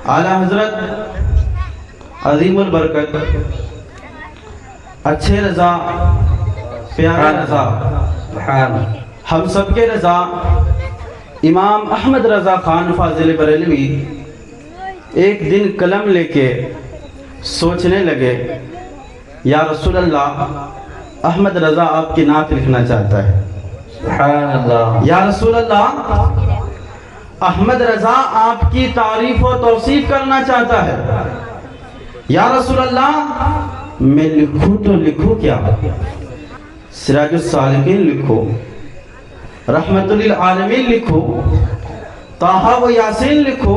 اعلیٰ حضرت عظیم البرکت اچھے رضا پیارے رضا ہم سب کے رضا امام احمد رضا خان فاضل بریلوی ایک دن قلم لے کے سوچنے لگے، یا رسول اللہ احمد رضا آپ کی نعت لکھنا چاہتا ہے۔ سبحان اللہ۔ یا رسول اللہ احمد رضا آپ کی تعریف و توصیف کرنا چاہتا ہے۔ یا رسول اللہ میں لکھوں تو لکھوں کیا؟ سراج السالکین لکھو، رحمت للعالمین لکھو، طٰہٰ و یاسین لکھو،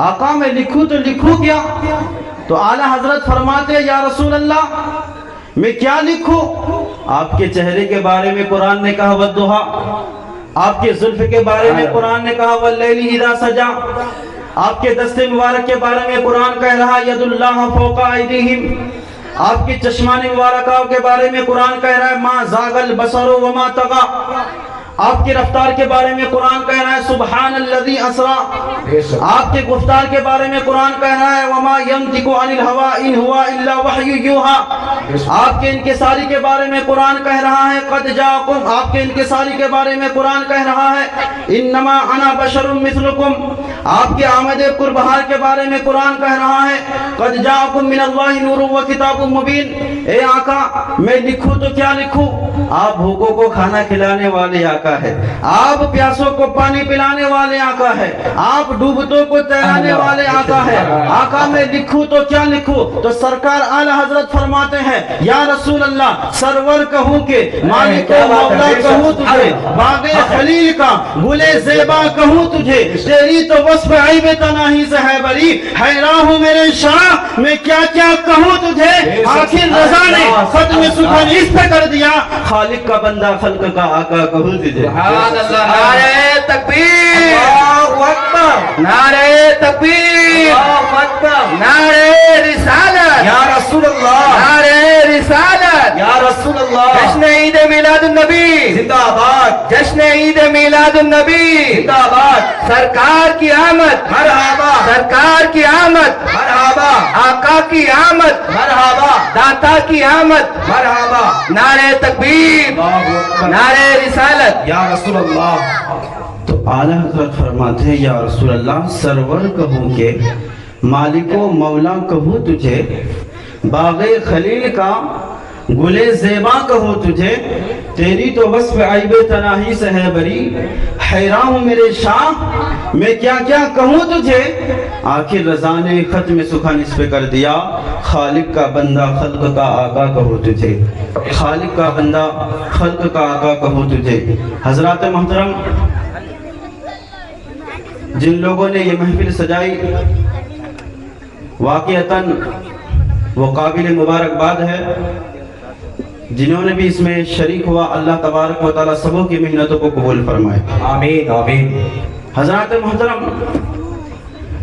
آقا میں لکھوں تو لکھوں کیا؟ تو اعلیٰ حضرت فرماتے ہیں یا رسول اللہ میں کیا لکھوں؟ آپ کے چہرے کے بارے میں قرآن نے کہا والضحیٰ، آپ کے زلف کے بارے میں قرآن نے کہا واللیل اذا سجا، آپ کے دست مبارک کے بارے میں قرآن کہہ رہا ید اللہ فوق ایدیہم، آپ کی چشمان مبارکہ کے بارے میں قرآن کہہ رہا ہے ما زاغ البصر وما طغى، آپ کی رفتار کے بارے میں قرآن کہہ رہا ہے سبحان الذی اسریٰ، آپ کے گفتار کے بارے میں قرآن کہہ رہا ہے وما ینطق عن الہویٰ ان ہوا الا وحی یوحیٰ، آپ کے انکساری کے بارے میں قرآن کہہ رہا ہے قد جاءکم، آپ کے انکساری کے بارے میں قرآن کہہ رہا ہے انما انا بشر مثلکم، آپ کے آمد قربہار کے بارے میں قرآن کہہ رہا ہے قد جاءکم من اللہ نور و کتاب مبین۔ اے آقا میں لکھوں تو کیا لکھوں؟ آپ بھوکوں کو کھانا کھلانے والے آقا ہے، آپ پیاسوں کو پانی پلانے والے آقا ہے، آپ ڈوبتوں کو تیرانے والے آقا ہے۔ آقا میں لکھوں تو کیا لکھوں؟ تو سرکار اعلیٰ حضرت فرماتے ہیں یا رسول اللہ سرور کہوں کہ مالک و مولا کہوں تجھے، باغ خلیل کا گل زیبا کہوں تجھے، تیری تو وصف عیب تناہی سے ہے بری، حیران ہوں میرے شاہ میں کیا کیا کہوں تجھے۔ آخر رضا نے ختم سخن اس پہ کر دیا خالق کا بندہ خلق کا آقا کہوں تجھے۔ سبحان اللہ۔ نعرہ تکبیر، اللہ اکبر، نعرہ تکبیر، اللہ اکبر، نعرہ رسالت، یا رسول اللہ، نعرہ رسالت، یا رسول اللہ۔ جشن عید میلاد النبی زندہ آباد، جشن عید میلاد النبی زندہ آباد، سرکار کی آمد مرحبا، سرکار کی آمد مرحبا، آقا کی آمد مرحبا، داتا کی آمد مرحبا، نعرہ تکبیر، نعرہ رسالت، یا رسول اللہ۔ تو اعلیٰ حضرت فرماتے ہیں یا رسول اللہ سرور کہوں کہ مالک و مولا کہوں تجھے، باغ خلیل کا گل زیبا کہوں تجھے، تیری تو وصف عیب تناہی سے ہے بری، حیران ہوں میرے شاہ میں کیا کیا کہوں تجھے۔ آخر رضا نے ختم سخن اس پہ کر دیا خالق کا بندہ خلق کا آقا کہوں تجھے، خالق کا بندہ خلق کا آقا کہوں تجھے۔ حضرات محترم جن لوگوں نے یہ محفل سجائی واقعتاً وہ قابل مبارکباد ہے، جنہوں نے بھی اس میں شریک ہوا اللہ تبارک و تعالیٰ سبوں کی محنتوں کو قبول فرمائے، آمین آمین۔ حضرات محترم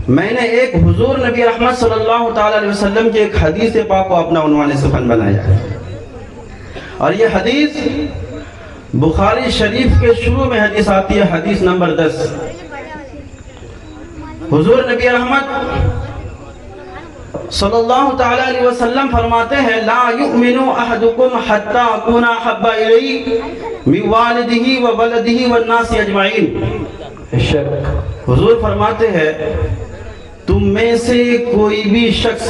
میں نے ایک حضور نبی رحمت صلی اللہ تعالیٰ علیہ وسلم کی ایک حدیث پاک کو اپنا عنوان سخن بنایا ہے، اور یہ حدیث بخاری شریف کے شروع میں حدیث آتی ہے، حدیث نمبر 10۔ حضور نبی رحمت صلی اللہ تعالیٰ علیہ وسلم فرماتے ہیں لا یؤمن احدکم حتی اکون احب الیہ من والدہ و ولدہ والناس اجمعین۔ حضور فرماتے ہیں تم میں سے کوئی بھی شخص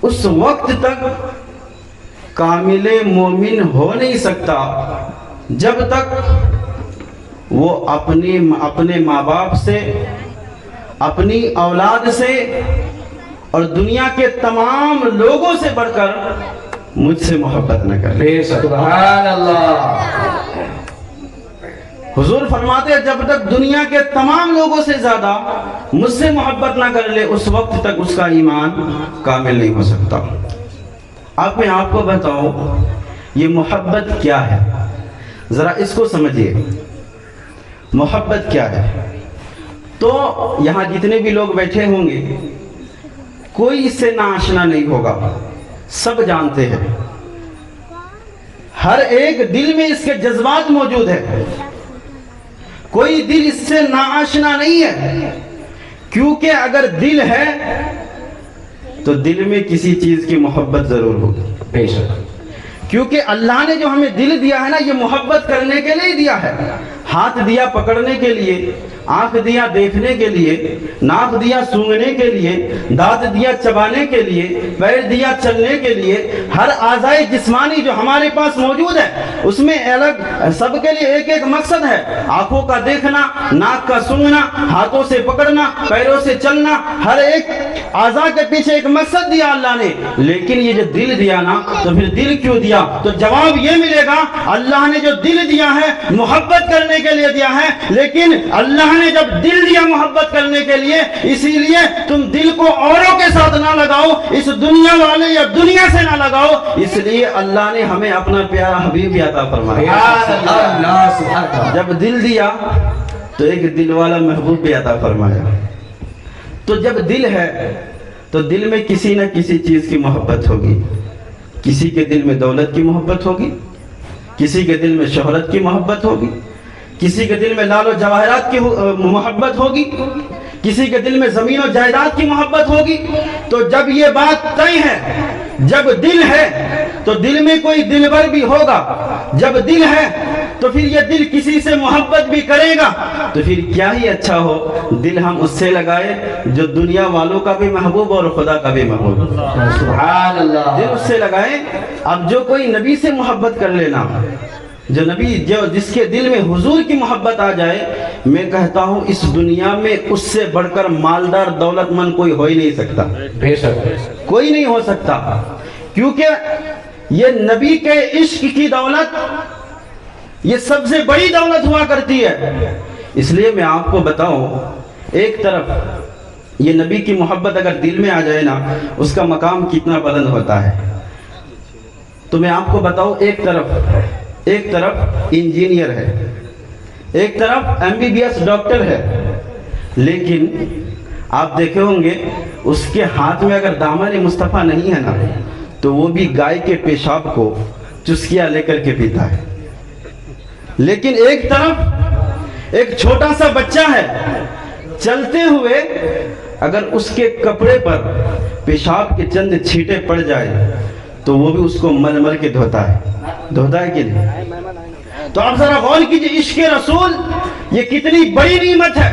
اس وقت تک کامل مومن ہو نہیں سکتا جب تک وہ اپنے ماں باپ سے، اپنی اولاد سے اور دنیا کے تمام لوگوں سے بڑھ کر مجھ سے محبت نہ کرے۔ سبحان اللہ۔ حضور فرماتے ہیں جب تک دنیا کے تمام لوگوں سے زیادہ مجھ سے محبت نہ کر لے اس وقت تک اس کا ایمان کامل نہیں ہو سکتا۔ اب میں آپ کو بتاؤں یہ محبت کیا ہے، ذرا اس کو سمجھیے محبت کیا ہے۔ تو یہاں جتنے بھی لوگ بیٹھے ہوں گے کوئی اس سے ناآشنا نہیں ہوگا، سب جانتے ہیں، ہر ایک دل میں اس کے جذبات موجود ہے، کوئی دل اس سے ناآشنا نہیں ہے، کیونکہ اگر دل ہے تو دل میں کسی چیز کی محبت ضرور ہوگی. بے شک. کیونکہ اللہ نے جو ہمیں دل دیا ہے نا، یہ محبت کرنے کے لیے دیا ہے. ہاتھ دیا پکڑنے کے لیے، آنکھ دیا دیکھنے کے لیے، ناک دیا سونگھنے کے لیے، دانت دیا چبانے کے لیے، پیر دیا چلنے کے لیے. ہر اعضائے جسمانی جو ہمارے پاس موجود ہے اس میں الگ سب کے لیے ایک ایک مقصد ہے. آنکھوں کا دیکھنا، ناک کا سونگھنا، ہاتھوں سے پکڑنا، پیروں سے چلنا، ہر ایک اعضاء کے پیچھے ایک مقصد دیا اللہ نے. لیکن یہ جو دل دیا نا، تو پھر دل کیوں دیا؟ تو جواب یہ ملے گا، اللہ نے جو دل دیا ہے محبت کرنے کے لیے دیا ہے. لیکن اللہ نے جب دل دیا محبت کرنے کے لیے، اسی لیے تم دل کو اوروں کے ساتھ نہ لگاؤ، اس دنیا والے یا دنیا سے نہ لگاؤ. اس لیے اللہ نے ہمیں اپنا پیارا حبیب عطا فرمایا. جب دل دیا تو ایک دل والا محبوب بھی عطا فرمایا. تو جب دل ہے تو دل میں کسی نہ کسی چیز کی محبت ہوگی. کسی کے دل میں دولت کی محبت ہوگی، کسی کے دل میں شہرت کی محبت ہوگی، کسی کے دل میں لال و جواہرات کی محبت ہوگی، کسی کے دل میں زمین و جائیداد کی محبت ہوگی. تو جب یہ بات طے ہے، جب دل ہے تو دل میں کوئی دلبر بھی ہوگا. جب دل ہے تو پھر یہ دل کسی سے محبت بھی کرے گا. تو پھر کیا ہی اچھا ہو دل ہم اس سے لگائے جو دنیا والوں کا بھی محبوب اور خدا کا بھی محبوب. سبحان اللہ. دل اس سے لگائے. اب جو کوئی نبی سے محبت کر لینا، جو نبی جس کے دل میں حضور کی محبت آ جائے، میں کہتا ہوں اس دنیا میں اس سے بڑھ کر مالدار دولت مند کوئی ہو ہی نہیں سکتا. بے شک. کوئی نہیں ہو سکتا. کیونکہ یہ نبی کے عشق کی دولت یہ سب سے بڑی دولت ہوا کرتی ہے. اس لیے میں آپ کو بتاؤں، ایک طرف یہ نبی کی محبت اگر دل میں آ جائے نا، اس کا مقام کتنا بلند ہوتا ہے. تو میں آپ کو بتاؤں، ایک طرف انجینئر ہے، ایک طرف MBBS ڈاکٹر ہے، لیکن آپ دیکھے ہوں گے اس کے ہاتھ میں اگر دامن مصطفیٰ نہیں ہے نا، تو وہ بھی گائے کے پیشاب کو چسکیاں لے کر کے پیتا ہے. لیکن ایک طرف ایک چھوٹا سا بچہ ہے، چلتے ہوئے اگر اس کے کپڑے پر پیشاب کے چند چھینٹے پڑ جائے تو وہ بھی اس کو مل مل کے دھوتا ہے کہ نہیں؟ تو آپ ذرا غور کیجئے، عشق رسول یہ کتنی بڑی نعمت ہے،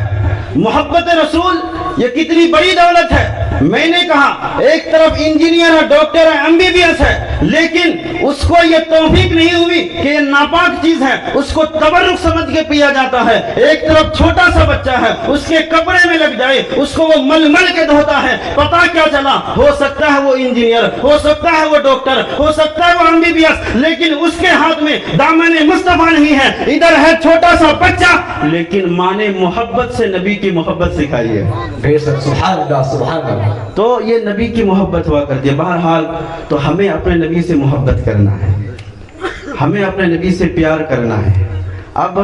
محبت رسول یہ کتنی بڑی دولت ہے. میں نے کہا ایک طرف انجینئر ہے، ڈاکٹر ہے، MBBS ہے، لیکن اس کو یہ توفیق نہیں ہوئی کہ یہ ناپاک چیز ہے، اس کو تبرک سمجھ کے پیا جاتا ہے. ایک طرف چھوٹا سا بچہ ہے، اس کے کپڑے میں لگ جائے اس کو وہ مل مل کے دھوتا ہے. پتا کیا چلا؟ ہو سکتا ہے وہ انجینئر، ہو سکتا ہے وہ ڈاکٹر، ہو سکتا ہے وہ MBBS، لیکن اس کے ہاتھ میں دامن مصطفیٰ نہیں ہے. ادھر ہے چھوٹا سا بچہ، لیکن ماں نے محبت سے نبی کی محبت سکھائی ہے. بے شک. سبحان اللہ. سبحان اللہ. تو یہ نبی کی محبت ہوا کرتی ہے. بہرحال تو ہمیں اپنے نبی سے محبت کرنا ہے، ہمیں اپنے نبی سے پیار کرنا ہے. اب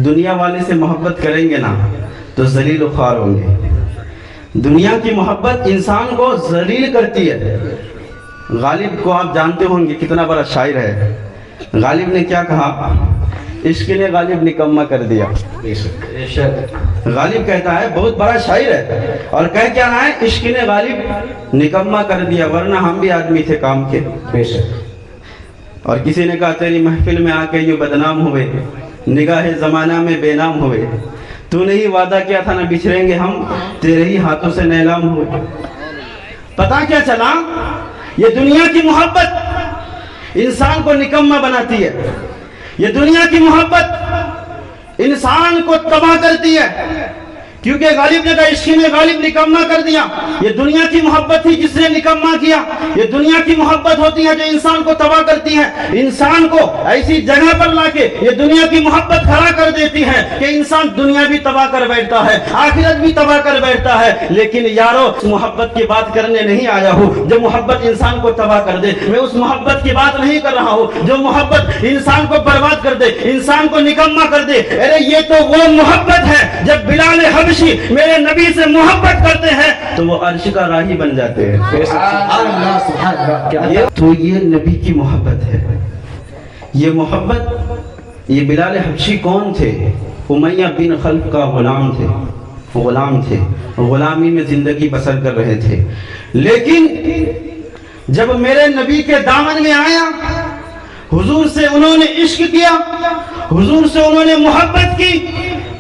دنیا والے سے محبت کریں گے نا تو ذلیل و خوار ہوں گے. دنیا کی محبت انسان کو ذلیل کرتی ہے. غالب کو آپ جانتے ہوں گے، کتنا بڑا شاعر ہے. غالب نے کیا کہا؟ عشق نے غالب نکمہ کر دیا. غالب کہتا ہے، بہت بڑا شاعر ہے، اور کہہ کیا رہا ہے؟ عشق نے غالب نکمہ کر دیا، ورنہ ہم بھی آدمی تھے کام کے. اور کسی نے کہا تیری محفل میں آ کے یوں بدنام ہوئے، نگاہ زمانہ میں بے نام ہوئے، تو نے ہی وعدہ کیا تھا نہ بچھڑیں گے ہم، تیرے ہی ہاتھوں سے نیلام ہوئے. پتا کیا چلا؟ یہ دنیا کی محبت انسان کو نکمہ بناتی ہے. یہ دنیا کی محبت انسان کو تباہ کرتی ہے. کیونکہ غالب نے کہا عشق نے غالب نکمہ کر دیا. یہ دنیا کی محبت تھی جس نے نکمہ کیا. یہ دنیا کی محبت ہوتی ہے جو انسان کو تباہ کرتی ہے. انسان کو ایسی جگہ پر لا کے یہ دنیا کی محبت کھڑا کر دیتی ہے کہ انسان دنیا بھی تباہ کر بیٹھتا ہے، آخرت بھی تباہ کر بیٹھتا ہے. لیکن یارو، محبت کی بات کرنے نہیں آیا ہوں جو محبت انسان کو تباہ کر دے. میں اس محبت کی بات نہیں کر رہا ہوں جو محبت انسان کو برباد کر دے، انسان کو نکمہ کر دے. ارے یہ تو وہ محبت ہے جب بلال حبشی میرے نبی سے محبت کرتے ہیں تو وہ عرش کا راہی بن جاتے ہیں. تو یہ نبی کی محبت ہے. یہ محبت، یہ بلال حبشی کون تھے؟ امیہ بن خلف کا غلام تھے. غلام تھے، غلامی میں زندگی بسر کر رہے تھے، لیکن جب میرے نبی کے دامن میں آیا، حضور سے انہوں نے عشق کیا، حضور سے انہوں نے محبت کی،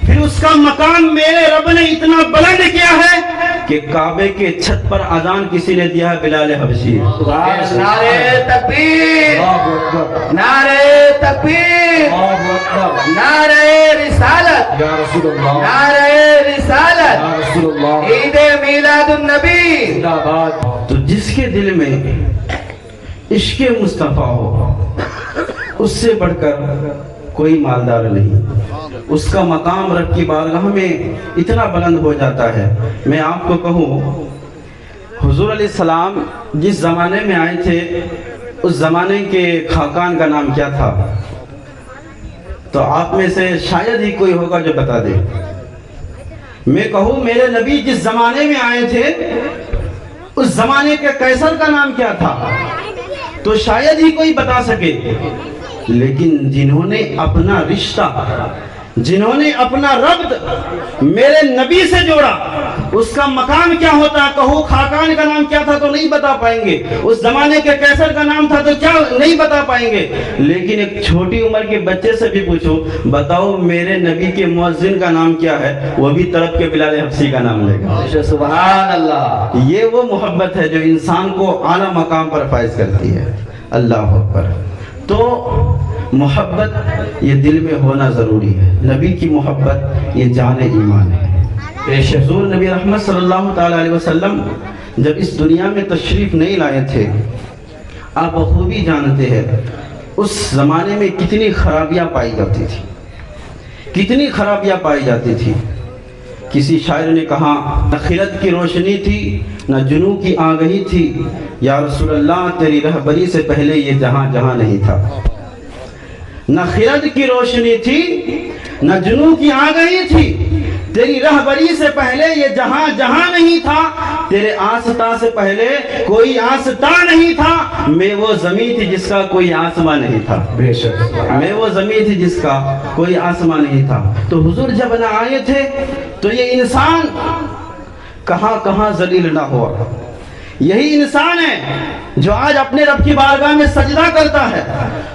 پھر اس کا مقام میرے رب نے اتنا بلند کیا ہے کہ کعبے کے چھت پر اذان کسی نے دیا ہے، بلال حبشی۔ نعرہ تکبیر، نعرہ تکبیر، نعرہ رسالت، نعرہ رسالت، عید میلاد النبی۔ تو جس کے دل میں عشق مصطفیٰ ہو، اس سے بڑھ کر کوئی مالدار نہیں، اس کا مقام رب کی بارگاہ میں اتنا بلند ہو جاتا ہے۔ میں آپ کو کہوں، حضور علیہ السلام جس زمانے میں آئے تھے، اس زمانے کے خاقان کا نام کیا تھا؟ تو آپ میں سے شاید ہی کوئی ہوگا جو بتا دے۔ میں کہوں میرے نبی جس زمانے میں آئے تھے، اس زمانے کے قیصر کا نام کیا تھا؟ تو شاید ہی کوئی بتا سکے، لیکن جنہوں نے اپنا رشتہ، جنہوں نے اپنا ربط میرے نبی سے جوڑا، اس کا مقام کیا ہوتا ہے؟ کہو خاقان کا نام کیا تھا تو نہیں بتا پائیں گے، اس زمانے کے قیصر کا نام تھا تو کیا نہیں بتا پائیں گے، لیکن ایک چھوٹی عمر کے بچے سے بھی پوچھو، بتاؤ میرے نبی کے مؤذن کا نام کیا ہے، وہ بھی تڑپ کے بلال حبشی کا نام لے گا۔ سبحان اللہ۔ یہ وہ محبت ہے جو انسان کو اعلیٰ مقام پر فائز کرتی ہے۔ اللہ اکبر۔ تو محبت یہ دل میں ہونا ضروری ہے، نبی کی محبت یہ جان ایمان ہے۔ حضور نبی رحمت صلی اللہ تعالیٰ علیہ وسلم جب اس دنیا میں تشریف نہیں لائے تھے، آپ بخوبی جانتے ہیں اس زمانے میں کتنی خرابیاں پائی جاتی تھی، کتنی خرابیاں پائی جاتی تھی۔ کسی شاعر نے کہا، نہ خرد کی روشنی تھی نہ جنوں کی آگہی تھی، یا رسول اللہ تیری رہبری سے پہلے یہ جہاں جہاں نہیں تھا۔ نہ خرد کی روشنی تھی نہ جنوں کی آگہی تھی، تیری رہبری سے پہلے یہ جہاں جہاں نہیں تھا، تیرے آستا سے پہلے کوئی آستا نہیں تھا، میں وہ زمین تھی جس کا کوئی آسمان نہیں تھا۔ بے شک میں وہ زمین تھی جس کا کوئی آسمان نہیں تھا۔ تو حضور جب نہ آئے تھے تو یہ انسان کہاں کہاں ذلیل نہ ہوا۔ یہی انسان ہے جو آج اپنے رب کی بارگاہ میں سجدہ کرتا ہے،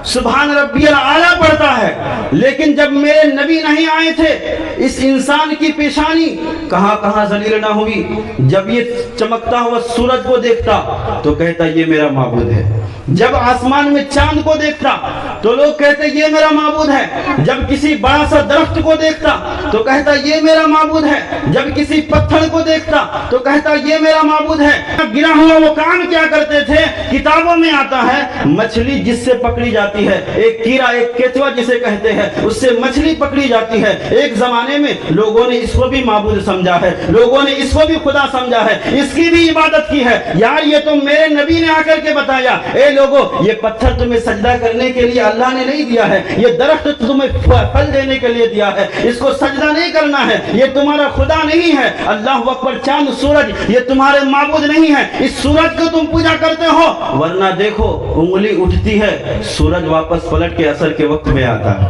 سبحان ربی الاعلیٰ پڑھتا ہے، لیکن جب میرے نبی نہیں آئے تھے، اس انسان کی پیشانی کہاں کہاں ذلیل نہ ہوئی۔ جب یہ چمکتا ہوا سورج کو دیکھتا تو کہتا یہ میرا معبود ہے، جب آسمان میں چاند کو دیکھتا تو لوگ کہتے یہ میرا معبود ہے، جب کسی بڑا سا درخت کو دیکھتا تو کہتا یہ میرا معبود ہے، جب کسی پتھر کو دیکھتا تو کہتا یہ میرا معبود ہے۔ گرا ہوا وہ کام کیا کرتے تھے؟ کتابوں میں آتا ہے مچھلی جس سے پکڑی جاتی ہے، ایک کیڑا، ایک کیچوا جسے کہتے ہیں، اس سے مچھلی پکڑی جاتی ہے۔ ایک زمانے میں لوگوں نے اس کو بھی معبود سمجھا ہے، لوگوں نے اس کو بھی خدا سمجھا ہے، اس کی بھی عبادت کی ہے۔ یار یہ تو میرے نبی نے آ کر کے بتایا، اے لوگوں یہ پتھر تمہیں سجدہ کرنے کے لیے اللہ نے نہیں دیا ہے، یہ درخت تمہیں پھل دینے کے لیے دیا ہے، اس کو سجدہ نہیں کرنا ہے، یہ تمہارا خدا نہیں ہے۔ اللہ اکبر، چاند سورج یہ تمہارے معبود نہیں ہے، اس سورج کو تم پوجا کرتے ہو، ورنہ دیکھو انگلی اٹھتی ہے سورج واپس پلٹ کے اثر کے وقت میں آتا ہے۔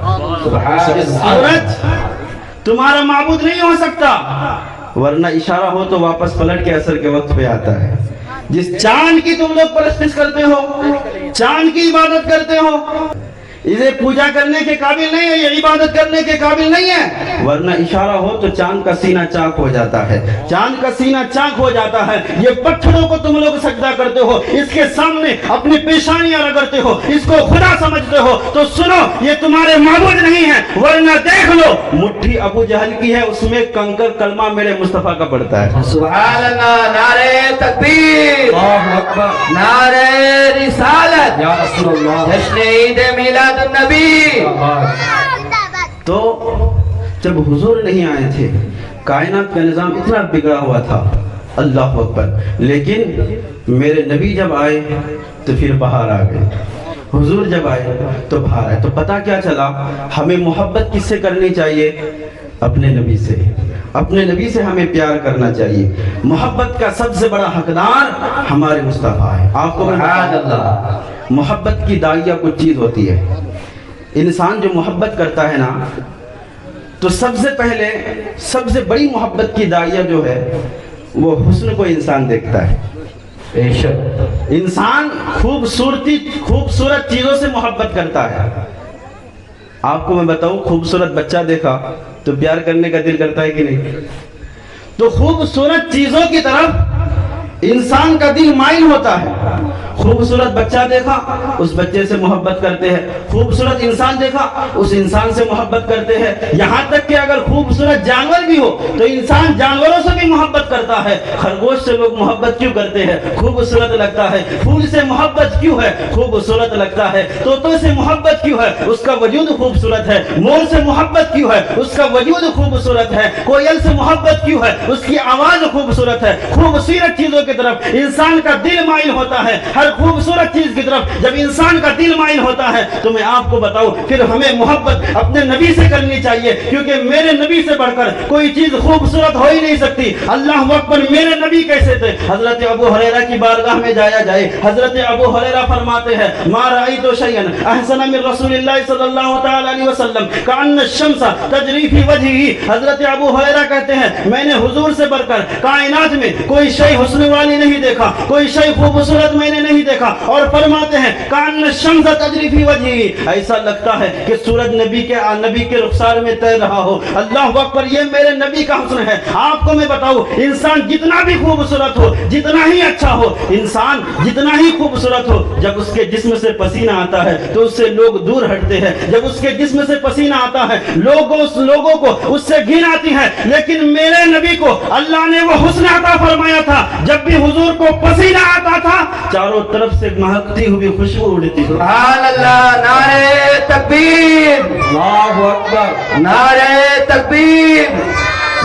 سورج تمہارا معبود نہیں ہو سکتا، ورنہ اشارہ ہو تو واپس پلٹ کے اثر کے وقت پہ آتا ہے۔ جس چاند کی تم لوگ پرستش کرتے ہو، چاند کی عبادت کرتے ہو، اسے پوجا کرنے کے قابل نہیں ہے، یہ عبادت کرنے کے قابل نہیں ہے، ورنہ اشارہ ہو تو چاند کا سینہ چاک ہو جاتا ہے، چاند کا سینہ چاک ہو جاتا ہے۔ یہ پتھروں کو تم لوگ سجدہ کرتے ہو، اس کے سامنے اپنی پیشانیاں رگڑتے ہو، اس کو خدا سمجھتے ہو، تو سنو یہ تمہارے معبود نہیں ہے، ورنہ دیکھ لو مٹھی ابو جہل کی ہے، اس میں کنکر کلمہ میرے مصطفیٰ کا پڑتا ہے۔ سبحان اللہ، نعرہ تکبیر، اللہ اکبر، نعرہ رسالت، یا رسول اللہ، جشن عید میلاد النبی۔ تو جب حضور نہیں آئے تھے کائنات کا نظام اتنا بگڑا ہوا تھا، اللہ اکبر، لیکن میرے نبی جب آئے تو پھر باہر آ گئے، حضور جب آئے تو باہر آئے۔ تو پتہ کیا چلا؟ ہمیں محبت کس سے کرنی چاہیے؟ اپنے نبی سے، اپنے نبی سے ہمیں پیار کرنا چاہیے۔ محبت کا سب سے بڑا حقدار ہمارے مصطفیٰ ہے۔ آپ کو سبحان اللہ، محبت کی داعیہ کچھ چیز ہوتی ہے، انسان جو محبت کرتا ہے نا تو سب سے پہلے سب سے بڑی محبت کی داعیہ جو ہے وہ حسن کو انسان دیکھتا ہے. انسان خوبصورت چیزوں سے محبت کرتا ہے. آپ کو میں بتاؤں، خوبصورت بچہ دیکھا تو پیار کرنے کا دل کرتا ہے کہ نہیں؟ تو خوبصورت چیزوں کی طرف انسان کا دل مائل ہوتا ہے. خوبصورت بچہ دیکھا اس بچے سے محبت کرتے ہیں، خوبصورت انسان دیکھا اس انسان سے محبت کرتے ہیں. یہاں تک کہ اگر خوبصورت جانور بھی ہو تو انسان جانوروں سے بھی محبت کرتا ہے. خرگوش سے لوگ محبت کیوں کرتے ہیں؟ خوبصورت لگتا ہے. پھول سے محبت کیوں ہے؟ خوبصورت لگتا ہے. طوطوں سے محبت کیوں ہے؟ اس کا وجود خوبصورت ہے. مور سے محبت کیوں ہے؟ اس کا وجود خوبصورت ہے. کوئل سے محبت کیوں ہے؟ اس کی آواز خوبصورت ہے. خوبصورت چیزوں کی طرف انسان کا دل مائل ہوتا ہے. ہر خوبصورت چیز کی طرف جب انسان کا دل مائل ہوتا ہے تو میں آپ کو بتاؤں پھر ہمیں محبت اپنے نبی سے کرنی چاہیے، کیونکہ میرے نبی سے بڑھ کر کوئی چیز خوبصورت ہو ہی نہیں سکتی. اللہ اکبر. میرے نبی کیسے تھے؟ حضرت ابو ہریرہ کی بارگاہ میں جایا جائے. حضرت ابو ہریرہ فرماتے ہیں ما رأیت شیئا احسن من رسول اللہ صلی اللہ تعالی علیہ وسلم کأن الشمس تجری فی وجہہ. حضرت ابو ہریرہ کہتے ہیں میں نے حضور سے بڑھ کر کائنات میں کوئی شے حسن والی نہیں دیکھا، کوئی شے خوبصورت میں نے نہیں دیکھا. اور فرماتے ہیں کان الشمس تجری فی وجہہ، ایسا لگتا ہے کہ سورج نبی کے رخسار میں تیر رہا ہو. اللہ اکبر. یہ میرے نبی کا حسن ہے. آپ کو میں بتاؤں انسان جتنا بھی خوبصورت ہو، جتنا ہی اچھا ہو، انسان جتنا ہی خوبصورت ہو، جب اس کے جسم سے پسینہ آتا ہے تو اس سے لوگ دور ہٹتے ہیں. جب اس کے جسم سے پسینہ آتا ہے لوگوں کو اس سے گھن آتی ہے. لیکن میرے نبی کو اللہ نے وہ حسن عطا فرمایا تھا، جب بھی حضور کو پسینہ آتا تھا چاروں طرف سے مہکتی ہوئی خوشبو اڑتی. سبحان اللہ. نعرہ تکبیر. اللہ اکبر. نعرہ تکبیر.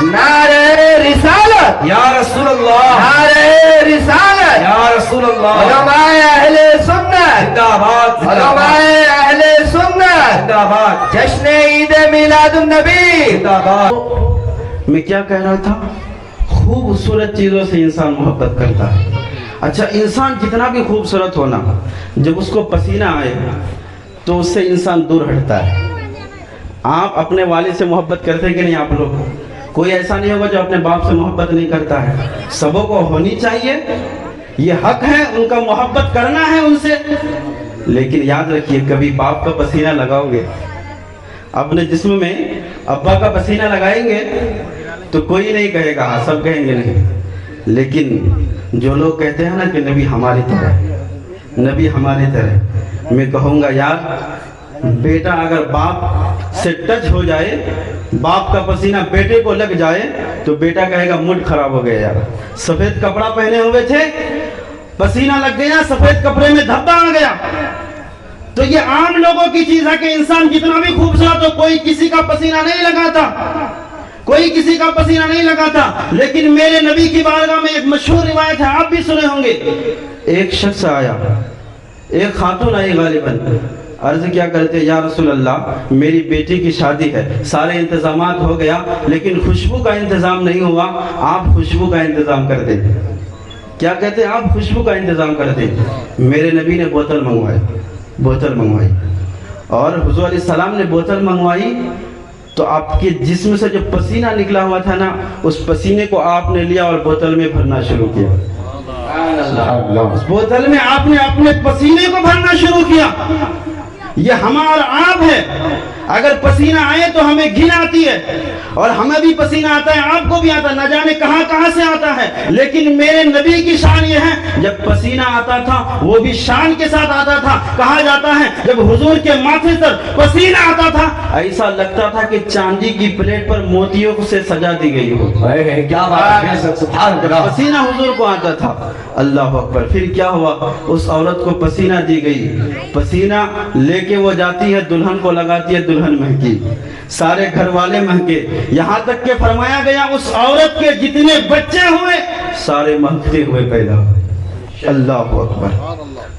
نعرہ رسالت. یا رسول اللہ. نعرہ رسالت. یا رسول اللہ. علماء اہل سنت زندہ باد. علماء اہل سنت. زندہ باد. جشن عید میلاد النبی. زندہ باد. میں کیا کہہ رہا تھا؟ خوبصورت چیزوں سے انسان محبت کرتا ہے. اچھا، انسان جتنا بھی خوبصورت ہونا، جب اس کو پسینہ آئے تو اس سے انسان دور ہٹتا ہے. آپ اپنے والد سے محبت کرتے ہیں کہ نہیں؟ آپ لوگ کوئی ایسا نہیں ہوگا جو اپنے باپ سے محبت نہیں کرتا ہے. سبوں کو ہونی چاہیے، یہ حق ہے ان کا محبت کرنا ہے ان سے. لیکن یاد رکھیے کبھی باپ کا پسینہ لگاؤ گے، اپنے جسم میں ابا کا پسینہ لگائیں گے تو کوئی نہیں کہے گا ہاں، سب کہیں گے نہیں. لیکن جو لوگ کہتے ہیں نا کہ نبی ہماری طرح، نبی ہماری طرح، میں کہوں گا یار بیٹا اگر باپ سے ٹچ ہو جائے، باپ کا پسینہ بیٹے کو لگ جائے تو بیٹا کہے گا موڈ خراب ہو گیا یار. سفید کپڑا پہنے ہوئے تھے، پسینہ لگ گیا، سفید کپڑے میں دھبا آ گیا. تو یہ عام لوگوں کی چیز ہے کہ انسان جتنا بھی خوبصورت ہو کوئی کسی کا پسینہ نہیں لگاتا، کوئی کسی کا پسینہ نہیں لگاتا. لیکن میرے نبی کی بارگاہ میں ایک مشہور روایت ہے، آپ بھی سنے ہوں گے. ایک شخص آیا، ایک خاتون آئی غالباً، عرض کیا کرتے یا رسول اللہ میری بیٹی کی شادی ہے، سارے انتظامات ہو گیا لیکن خوشبو کا انتظام نہیں ہوا، آپ خوشبو کا انتظام کر دیں. کیا کہتے ہیں؟ آپ خوشبو کا انتظام کر دیں. میرے نبی نے بوتل منگوائی اور حضور علیہ السلام نے بوتل منگوائی تو آپ کے جسم سے جو پسینہ نکلا ہوا تھا نا، اس پسینے کو آپ نے لیا اور بوتل میں بھرنا شروع کیا. اس بوتل میں آپ نے اپنے پسینے کو بھرنا شروع کیا. یہ ہمارا آب ہے، اگر پسینہ آئے تو ہمیں گھن آتی ہے اور ہمیں بھی پسینہ آتا ہے، آپ کو بھی آتا ہے، نہ جانے کہاں کہاں سے آتا ہے. لیکن میرے نبی کی شان یہ ہے جب پسینہ آتا تھا وہ بھی شان کے ساتھ آتا تھا. کہا جاتا ہے جب حضور کے ماتھے پر پسینہ آتا تھا ایسا لگتا تھا کہ چاندی کی پلیٹ پر موتیوں سے سجا دی گئی ہو. کیا بات ہے، سبحان اللہ. پسینہ حضور کو آتا تھا. اللہ اکبر. پھر کیا ہوا؟ اس عورت کو پسینہ دی گئی، پسینہ لے کے وہ جاتی ہے، دلہن کو لگاتی ہے، دلہن مہنگی، سارے گھر والے مہنگے، یہاں تک کہ فرمایا گیا اس عورت کے جتنے بچے ہوئے سارے مہکتے ہوئے پیدا ہوئے. اللہ اکبر.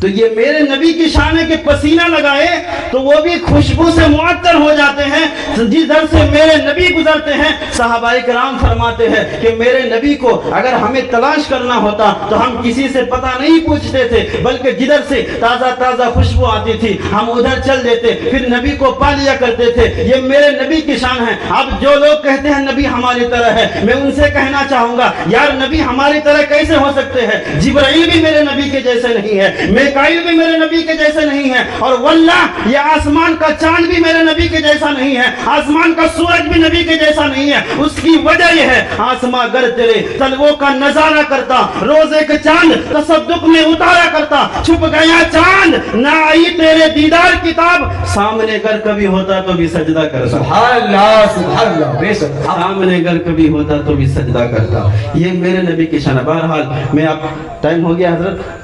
تو یہ میرے نبی کی شان ہے کہ پسینہ لگائے تو وہ بھی خوشبو سے معطر ہو جاتے ہیں. جس در سے میرے نبی گزرتے ہیں صحابہ کرام فرماتے ہیں کہ میرے نبی کو اگر ہمیں تلاش کرنا ہوتا تو ہم کسی سے پتہ نہیں پوچھتے تھے، بلکہ جدھر سے تازہ تازہ خوشبو آتی تھی ہم ادھر چل دیتے، پھر نبی کو پا لیا کرتے تھے. یہ میرے نبی کی شان ہے. اب جو لوگ کہتے ہیں نبی ہماری طرح ہے، میں ان سے کہنا چاہوں گا یار نبی ہماری طرح کیسے ہو سکتے ہیں؟ جبرائیل بھی میرے نبی کے جیسے نہیں ہے، میکائیل بھی میرے نبی کے جیسے نہیں ہے، اور واللہ یہ آسمان کا چاند بھی میرے نبی کے جیسا نہیں ہے، آسمان کا سورج بھی نبی کے جیسا نہیں ہے. اس کی وجہ یہ ہے آسمان گر تیرے طلبوں کا نظارہ کرتا، روزے کے چاند تصدق میں اتارا کرتا، چھپ گیا چاند نہ آئی تیرے دیدار کتاب، سامنے گر کبھی ہوتا تو بھی سجدہ کرتا. سبحان اللہ سبحان اللہ، بے شک سامنے گر کبھی ہوتا تو بھی سجدہ کرتا. یہ میرے نبی کی شان ہے. بہرحال میں اب ٹائم ہو گیا حضرت،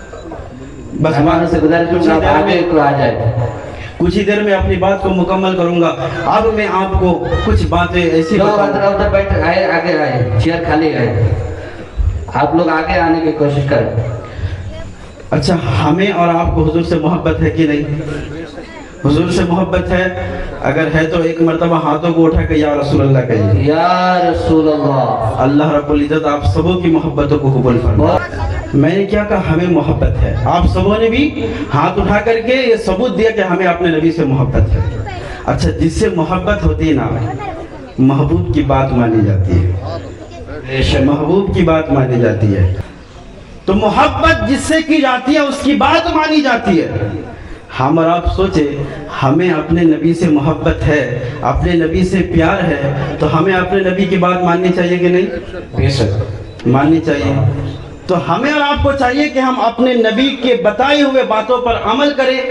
بس وہاں سے گزر کچھ آگے تو آ جائے. کچھ ہی دیر میں اپنی بات کو مکمل کروں گا. اب میں آپ کو کچھ باتیں ایسی لوگ ادھر بیٹھ آئے، آگے آئے، چیئر خالی ہے، آپ لوگ آگے آنے کی کوشش کریں. اچھا، ہمیں اور آپ کو حضور سے محبت ہے کہ نہیں؟ حضور سے محبت ہے؟ اگر ہے تو ایک مرتبہ ہاتھوں کو اٹھا کے یا رسول اللہ کہیے. یا رسول اللہ. اللہ رب العزت آپ سبوں کی محبتوں کو قبول فرمائے. میں نے کیا کہا؟ ہمیں محبت ہے. آپ سبوں نے بھی ہاتھ اٹھا کر کے یہ ثبوت دیا کہ ہمیں اپنے نبی سے محبت ہے. اچھا، جس سے محبت ہوتی ہے نا، محبوب کی بات مانی جاتی ہے، محبوب کی بات مانی جاتی ہے. تو محبت جس سے کی جاتی ہے اس کی بات مانی جاتی ہے. ہم اور آپ سوچے ہمیں اپنے نبی سے محبت ہے، اپنے نبی سے پیار ہے، تو ہمیں اپنے نبی کی بات ماننی چاہیے کہ نہیں؟ بے شک ماننی چاہیے. تو ہمیں اور آپ کو چاہیے کہ ہم اپنے نبی کے بتائی ہوئے باتوں پر عمل کریں،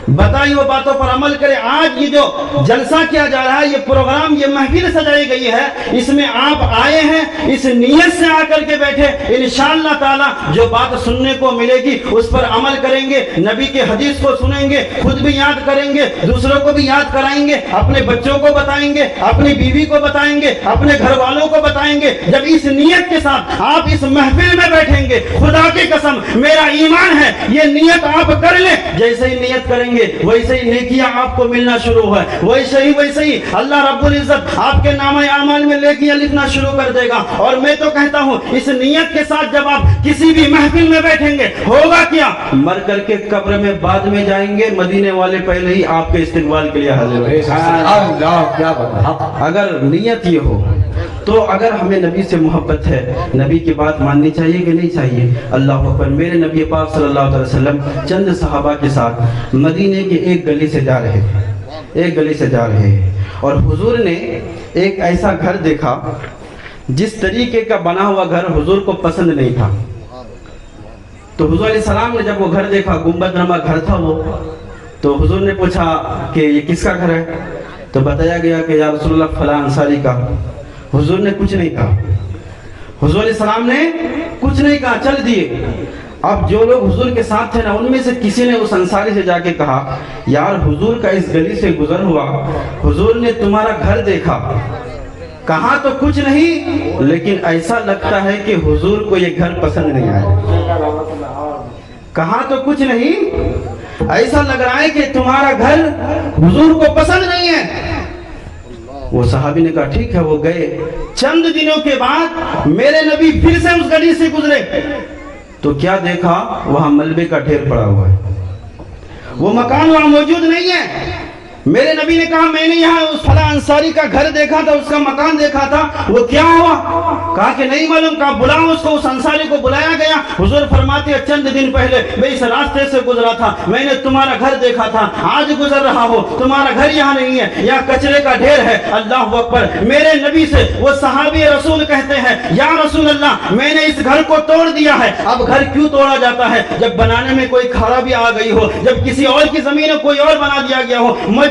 بتائی ہوئے باتوں پر عمل کریں. آج یہ جو جلسہ کیا جا رہا ہے، یہ پروگرام، یہ محفل سجائی گئی ہے، اس میں آپ آئے ہیں اس نیت سے آ کر کے بیٹھے. انشاءاللہ تعالی جو بات سننے کو ملے گی اس پر عمل کریں گے، نبی کے حدیث کو سنیں گے، خود بھی یاد کریں گے، دوسروں کو بھی یاد کرائیں گے، اپنے بچوں کو بتائیں گے، اپنی بیوی کو بتائیں گے، اپنے گھر والوں کو بتائیں گے. جب اس نیت کے ساتھ آپ اس محفل میں بیٹھیں گے، خدا کی قسم میرا ایمان ہے یہ نیت آپ کر لیں، جیسے ہی نیت کریں گے ویسے ہی نیکیاں آپ کو ملنا شروع ہے، ویسے ہی اللہ رب العزت آپ کے نامہ اعمال میں نیکیاں لکھنا شروع کر دے گا. اور میں تو کہتا ہوں اس نیت کے ساتھ جب آپ کسی بھی محفل میں بیٹھیں گے ہوگا کیا؟ مر کر کے قبر میں بعد میں جائیں گے، مدینے والے پہلے ہی آپ کے استقبال کے لیے حاضر ہوں گے. اللہ کیا بات. اگر نیت یہ ہو تو اگر ہمیں نبی سے محبت ہے، نبی کی بات ماننی چاہیے کہ نہیں چاہیے؟ اللہ اکبر. میرے نبی پاک صلی اللہ علیہ وسلم چند صحابہ کے ساتھ مدینے کے ایک گلی سے جا رہے ہیں، اور حضور نے ایک ایسا گھر دیکھا جس طریقے کا بنا ہوا گھر حضور کو پسند نہیں تھا. تو حضور علیہ السلام نے جب وہ گھر دیکھا، گنبد نما گھر تھا وہ، تو حضور نے پوچھا کہ یہ کس کا گھر ہے؟ تو بتایا گیا کہ یا رسول اللہ فلاں انصاری کا. حضور نے کچھ نہیں کہا، حضور علیہ السلام نے کچھ نہیں کہا، چل دیے. اب جو لوگ حضور کے ساتھ تھے نا، ان میں سے کسی نے اس انصاری سے جا کے کہا یار حضور کا اس گلی سے گزر ہوا، حضور نے تمہارا گھر دیکھا، کہا تو کچھ نہیں لیکن ایسا لگتا ہے کہ حضور کو یہ گھر پسند نہیں آیا. کہا تو کچھ نہیں، ایسا لگ رہا ہے کہ تمہارا گھر حضور کو پسند نہیں ہے. وہ صحابی نے کہا ٹھیک ہے. وہ گئے. چند دنوں کے بعد میرے نبی پھر سے اس گلی سے گزرے تو کیا دیکھا؟ وہاں ملبے کا ڈھیر پڑا ہوا ہے، وہ مکان وہاں موجود نہیں ہے. میرے نبی نے کہا میں نے یہاں اس فلاں انصاری کا گھر دیکھا تھا، اس کا مکان دیکھا تھا، وہ کیا ہوا؟ کہا کہ نہیں معلوم. کہا بلاؤ اس کو. اس انصاری کو بلایا گیا. حضور فرماتے ہیں چند دن پہلے میں اس راستے سے گزرا تھا، میں نے تمہارا گھر دیکھا تھا، آج گزر رہا ہو تمہارا گھر یہاں نہیں ہے، یہاں کچرے کا ڈھیر ہے. اللہ اکبر. میرے نبی سے وہ صحابی رسول کہتے ہیں یا رسول اللہ میں نے اس گھر کو توڑ دیا ہے. اب گھر کیوں توڑا جاتا ہے؟ جب بنانے میں کوئی خرابی آ گئی ہو، جب کسی اور کی زمین کوئی اور بنا دیا گیا ہو،